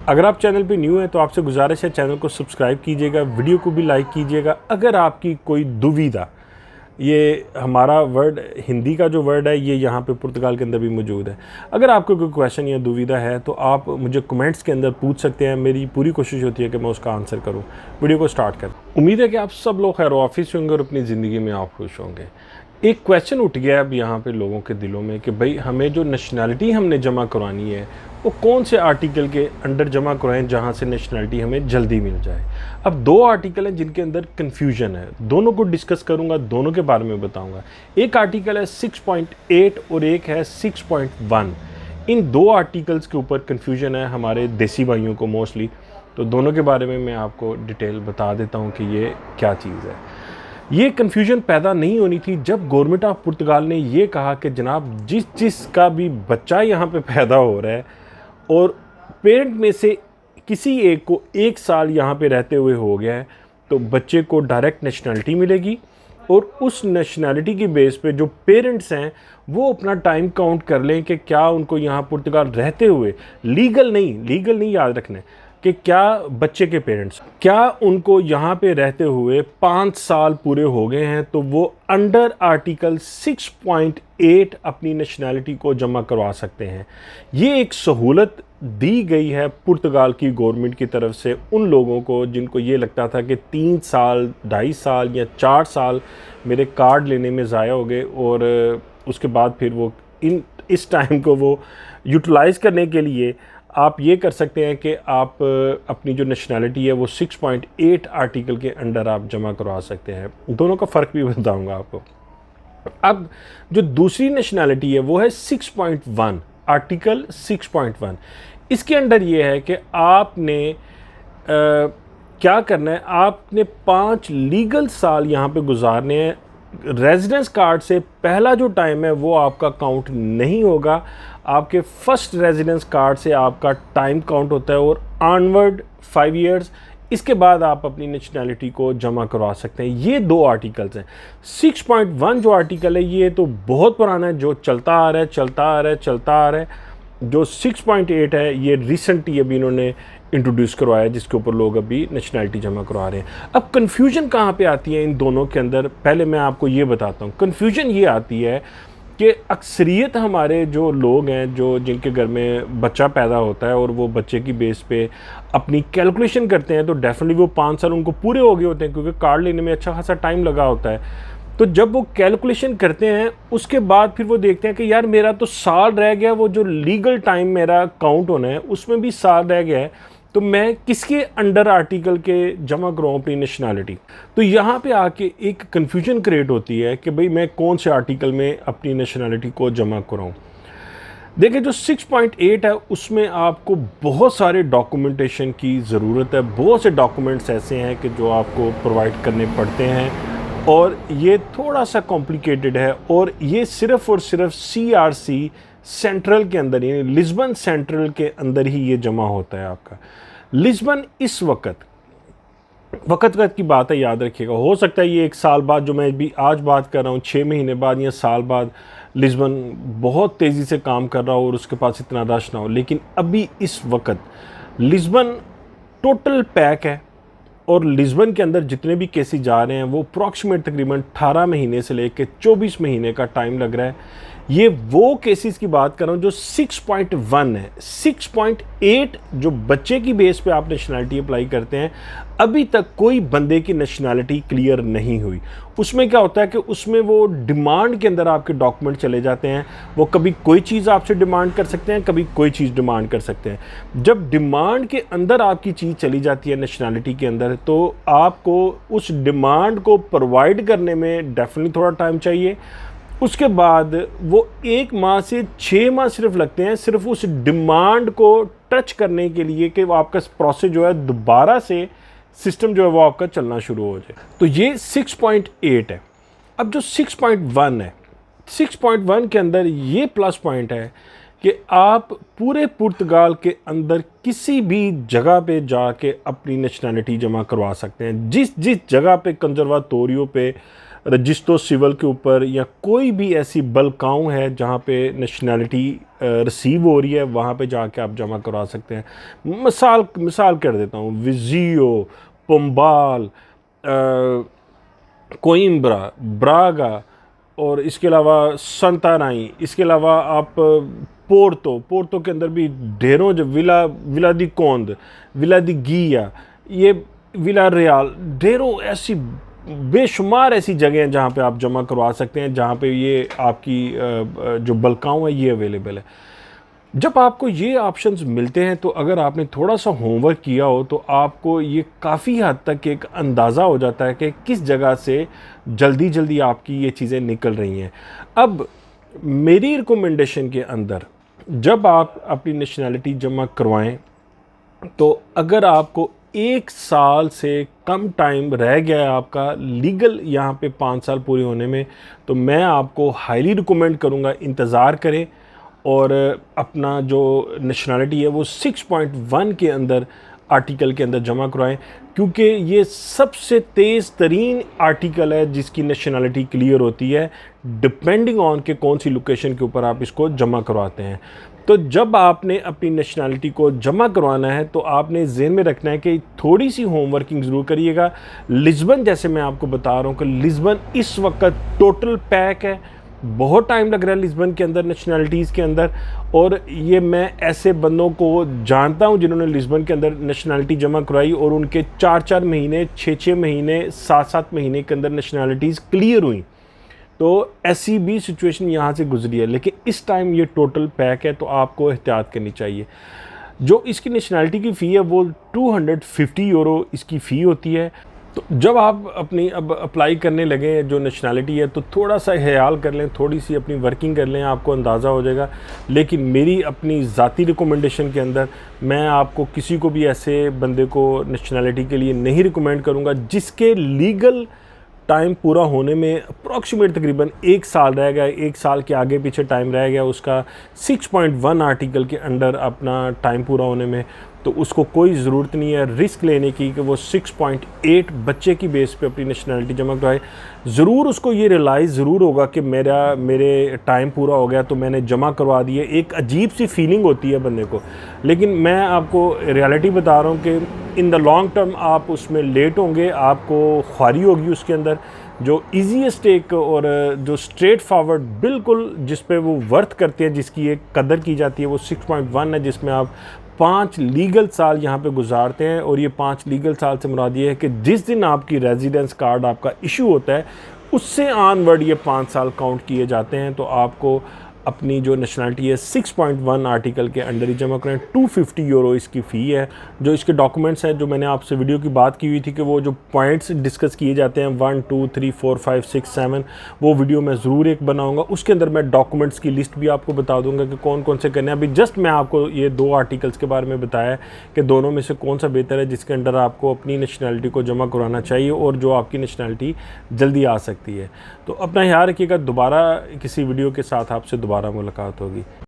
अगर आप चैनल पे न्यू हैं तो आपसे गुजारिश है चैनल को सब्सक्राइब कीजिएगा, वीडियो को भी लाइक कीजिएगा। अगर आपकी कोई दुविधा, ये हमारा वर्ड हिंदी का जो वर्ड है ये यहाँ पे पुर्तगाल के अंदर भी मौजूद है। अगर आपको कोई क्वेश्चन या दुविधा है तो आप मुझे कमेंट्स के अंदर पूछ सकते हैं। मेरी पूरी कोशिश होती है कि मैं उसका आंसर करूँ। वीडियो को स्टार्ट करें। उम्मीद है कि आप सब लोग खैर ऑफिस होंगे और अपनी ज़िंदगी में आप खुश होंगे। एक क्वेश्चन उठ गया अब यहाँ पे लोगों के दिलों में कि भाई हमें जो नेशनैलिटी हमने जमा करवानी है वो कौन से आर्टिकल के अंडर जमा करवाएं जहाँ से नेशनैलिटी हमें जल्दी मिल जाए। अब दो आर्टिकल हैं जिनके अंदर कन्फ्यूजन है, दोनों को डिस्कस करूँगा, दोनों के बारे में बताऊँगा। एक आर्टिकल है 6.8 और एक है 6.1। इन दो आर्टिकल्स के ऊपर कन्फ्यूजन है हमारे देसी भाइयों को मोस्टली, तो दोनों के बारे में मैं आपको डिटेल बता देता हूँ कि ये क्या चीज़ है। ये कन्फ्यूजन पैदा नहीं होनी थी जब गवर्नमेंट ऑफ पुर्तगाल ने ये कहा कि जनाब जिसका भी बच्चा यहाँ पे पैदा हो रहा है और पेरेंट में से किसी एक को 1 साल यहाँ पे रहते हुए हो गया है तो बच्चे को डायरेक्ट नेशनैलिटी मिलेगी और उस नेशनैलिटी की बेस पे जो पेरेंट्स हैं वो अपना टाइम काउंट कर लें कि क्या उनको यहाँ पुर्तगाल रहते हुए लीगल नहीं याद रखना है कि क्या बच्चे के पेरेंट्स क्या उनको यहाँ पे रहते हुए 5 साल पूरे हो गए हैं तो वो अंडर आर्टिकल 6.8 अपनी नेशनैलिटी को जमा करवा सकते हैं। ये एक सहूलत दी गई है पुर्तगाल की गवर्नमेंट की तरफ से उन लोगों को जिनको ये लगता था कि 3 साल 2.5 साल या 4 साल मेरे कार्ड लेने में ज़ाया हो गए और उसके बाद फिर वो इस टाइम को वो यूटिलाइज़ करने के लिए आप ये कर सकते हैं कि आप अपनी जो नेशनैलिटी है वो 6.8 आर्टिकल के अंडर आप जमा करवा सकते हैं। दोनों का फ़र्क भी बताऊंगा आपको। अब जो दूसरी नेशनैलिटी है वो है 6.1 आर्टिकल 6.1। इसके अंडर ये है कि आपने क्या करना है, आपने 5 लीगल साल यहाँ पे गुजारने हैं। रेजिडेंस कार्ड से पहला जो टाइम है वो आपका काउंट नहीं होगा, आपके फर्स्ट रेजिडेंस कार्ड से आपका टाइम काउंट होता है और ऑनवर्ड 5 इयर्स। इसके बाद आप अपनी नेशनैलिटी को जमा करवा सकते हैं। ये दो आर्टिकल्स हैं। 6.1 जो आर्टिकल है ये तो बहुत पुराना है, जो चलता आ रहा है। जो 6.8 है ये रिसेंटली अभी इन्होंने इंट्रोड्यूस करवाया जिसके ऊपर लोग अभी नेशनैलिटी जमा करवा रहे हैं। अब कन्फ्यूजन कहाँ पे आती है इन दोनों के अंदर, पहले मैं आपको ये बताता हूँ। कन्फ्यूजन ये आती है कि अक्सरियत हमारे जो लोग हैं जो जिनके घर में बच्चा पैदा होता है और वो बच्चे की बेस पे अपनी कैलकुलेशन करते हैं तो डेफिनेटली वो 5 साल उनको पूरे हो गए होते हैं क्योंकि कार्ड लेने में अच्छा खासा टाइम लगा होता है। तो जब वो कैलकुलेशन करते हैं उसके बाद फिर वो देखते हैं कि यार मेरा तो साल रह गया, वो जो लीगल टाइम मेरा काउंट होना है उसमें भी साल रह गया है, तो मैं किसके अंडर आर्टिकल के जमा कराऊँ अपनी नेशनैलिटी। तो यहाँ पे आके एक कन्फ्यूजन क्रिएट होती है कि भाई मैं कौन से आर्टिकल में अपनी नेशनैलिटी को जमा कराऊँ। देखिए जो 6.8 है उसमें आपको बहुत सारे डॉक्यूमेंटेशन की ज़रूरत है। बहुत से डॉक्यूमेंट्स ऐसे हैं कि जो आपको प्रोवाइड करने पड़ते हैं और ये थोड़ा सा कॉम्प्लिकेटेड है और ये सिर्फ़ और सिर्फ CRC सेंट्रल के अंदर यानी लिस्बन सेंट्रल के अंदर ही ये जमा होता है आपका। लिस्बन इस वक्त की बात है, याद रखिएगा। हो सकता है ये 1 साल बाद जो मैं भी आज बात कर रहा हूँ 6 महीने बाद या साल बाद लिस्बन बहुत तेज़ी से काम कर रहा हो और उसके पास इतना रश ना हो, लेकिन अभी इस वक्त लिस्बन टोटल पैक है और लिस्बन के अंदर जितने भी केसेस जा रहे हैं वो अप्रॉक्सीमेट तकरीबन 18 महीने से लेकर 24 महीने का टाइम लग रहा है। ये वो केसेस की बात कर रहा हूँ जो 6.1 है। 6.8 जो बच्चे की बेस पे आप नेशनैलिटी अप्लाई करते हैं, अभी तक कोई बंदे की नेशनैलिटी क्लियर नहीं हुई। उसमें क्या होता है कि उसमें वो डिमांड के अंदर आपके डॉक्यूमेंट चले जाते हैं। वो कभी कोई चीज़ आपसे डिमांड कर सकते हैं, कभी कोई चीज़ डिमांड कर सकते हैं। जब डिमांड के अंदर आपकी चीज़ चली जाती है नेशनैलिटी के अंदर तो आपको उस डिमांड को प्रोवाइड करने में डेफिनेटली थोड़ा टाइम चाहिए। उसके बाद वो 1 माह से 6 माह सिर्फ लगते हैं सिर्फ उस डिमांड को टच करने के लिए कि वो आपका प्रोसेस जो है दोबारा से सिस्टम जो है वो आपका चलना शुरू हो जाए। तो ये 6.8 है। अब जो 6.1 है, 6.1 के अंदर ये प्लस पॉइंट है कि आप पूरे पुर्तगाल के अंदर किसी भी जगह पे जाके अपनी नेशनैलिटी जमा करवा सकते हैं। जिस जगह पे कंजर्वातोरियो पे रजिस्ट्रो सिविल के ऊपर या कोई भी ऐसी बल्काऊँ है जहाँ पे नेशनैलिटी रिसीव हो रही है, वहाँ पे जाके आप जमा करवा सकते हैं। मिसाल कर देता हूँ, विजियो, पोम्बाल, कोइम्ब्रा, ब्रागा, और इसके अलावा संतानाई, इसके अलावा आप पोर्तो के अंदर भी ढेरों जो विला दी कोंद, विला दी गिया, ये विला रियाल, ढेरों ऐसी बेशुमार ऐसी जगह हैं जहाँ पे आप जमा करवा सकते हैं, जहाँ पे ये आपकी जो बल्काऊँ है ये अवेलेबल है। जब आपको ये ऑप्शंस मिलते हैं तो अगर आपने थोड़ा सा होमवर्क किया हो तो आपको ये काफ़ी हद तक एक अंदाज़ा हो जाता है कि किस जगह से जल्दी आपकी ये चीज़ें निकल रही हैं। अब मेरी रिकमेंडेशन के अंदर जब आप अपनी नेशनैलिटी जमा करवाएं तो अगर आपको 1 साल से कम टाइम रह गया है आपका लीगल यहाँ पे 5 साल पूरे होने में, तो मैं आपको हाईली रिकमेंड करूँगा इंतज़ार करें और अपना जो नेशनैलिटी है वो 6.1 के अंदर आर्टिकल के अंदर जमा करवाएं, क्योंकि ये सबसे तेज़ तरीन आर्टिकल है जिसकी नेशनैलिटी क्लियर होती है डिपेंडिंग ऑन के कौन सी लोकेशन के ऊपर आप इसको जमा करवाते हैं। तो जब आपने अपनी नेशनैलिटी को जमा करवाना है तो आपने ज़हन में रखना है कि थोड़ी सी होमवर्किंग ज़रूर करिएगा। लिस्बन, जैसे मैं आपको बता रहा हूँ कि लिस्बन इस वक्त टोटल पैक है, बहुत टाइम लग रहा है लिस्बन के अंदर नेशनैलिटीज़ के अंदर, और ये मैं ऐसे बंदों को जानता हूँ जिन्होंने लिस्बन के अंदर नेशनैलिटी जमा करवाई और उनके 4-4 महीने, 6-6 महीने, 7-7 महीने के अंदर नेशनैलिटीज़ क्लियर हुई। तो ऐसी भी सिचुएशन यहाँ से गुजरी है, लेकिन इस टाइम ये टोटल पैक है तो आपको एहतियात करनी चाहिए। जो इसकी नेशनैलिटी की फ़ी है वो 250 यूरो इसकी फ़ी होती है। तो जब आप अपनी अब अप्लाई करने लगे जो नेशनैलिटी है तो थोड़ा सा ख्याल कर लें, थोड़ी सी अपनी वर्किंग कर लें, आपको अंदाज़ा हो जाएगा। लेकिन मेरी अपनी ज़ाती रिकमेंडेशन के अंदर मैं आपको किसी को भी ऐसे बंदे को नेशनैलिटी के लिए नहीं रिकमेंड करूँगा जिसके लीगल टाइम पूरा होने में अप्रॉक्सीमेट तकरीबन 1 साल रह गया, 1 साल के आगे पीछे टाइम रह गया उसका 6.1 आर्टिकल के अंडर अपना टाइम पूरा होने में, तो उसको कोई ज़रूरत नहीं है रिस्क लेने की कि वो 6.8 बच्चे की बेस पे अपनी नेशनैलिटी जमा कराए। ज़रूर उसको ये रियलाइज़ ज़रूर होगा कि मेरे टाइम पूरा हो गया तो मैंने जमा करवा दिए, एक अजीब सी फीलिंग होती है बंदे को। लेकिन मैं आपको रियलिटी बता रहा हूँ कि इन द लॉन्ग टर्म आप उसमें लेट होंगे, आपको ख्वारी होगी उसके अंदर। जो ईजीएस्ट एक और जो स्ट्रेट फॉरवर्ड बिल्कुल जिस पे वो वर्थ करते हैं, जिसकी एक कदर की जाती है, वो 6.1 है, जिसमें आप 5 लीगल साल यहाँ पे गुजारते हैं। और ये 5 लीगल साल से मुराद ये है कि जिस दिन आपकी रेजिडेंस कार्ड आपका इशू होता है उससे ऑनवर्ड ये 5 साल काउंट किए जाते हैं। तो आपको अपनी जो नेशनैलिटी है 6.1 आर्टिकल के अंडर ही जमा करें। 250 यूरो इसकी फ़ी है। जो इसके डॉक्यूमेंट्स हैं, जो मैंने आपसे वीडियो की बात की हुई थी कि वो जो पॉइंट्स डिस्कस किए जाते हैं 1 2 3 4 5 6 7, वो वीडियो मैं ज़रूर एक बनाऊंगा। उसके अंदर मैं डॉक्यूमेंट्स की लिस्ट भी आपको बता दूंगा कि कौन कौन से करने हैं। अभी जस्ट मैं आपको ये 2 आर्टिकल्स के बारे में बताया है कि दोनों में से कौन सा बेहतर है जिसके अंडर आपको अपनी नेशनैलिटी को जमा कराना चाहिए और जो आपकी नेशनैलिटी जल्दी आ सकती है। तो अपना ख्याल रखिएगा। दोबारा किसी वीडियो के साथ आपसे दोबारा मुलाकात होगी।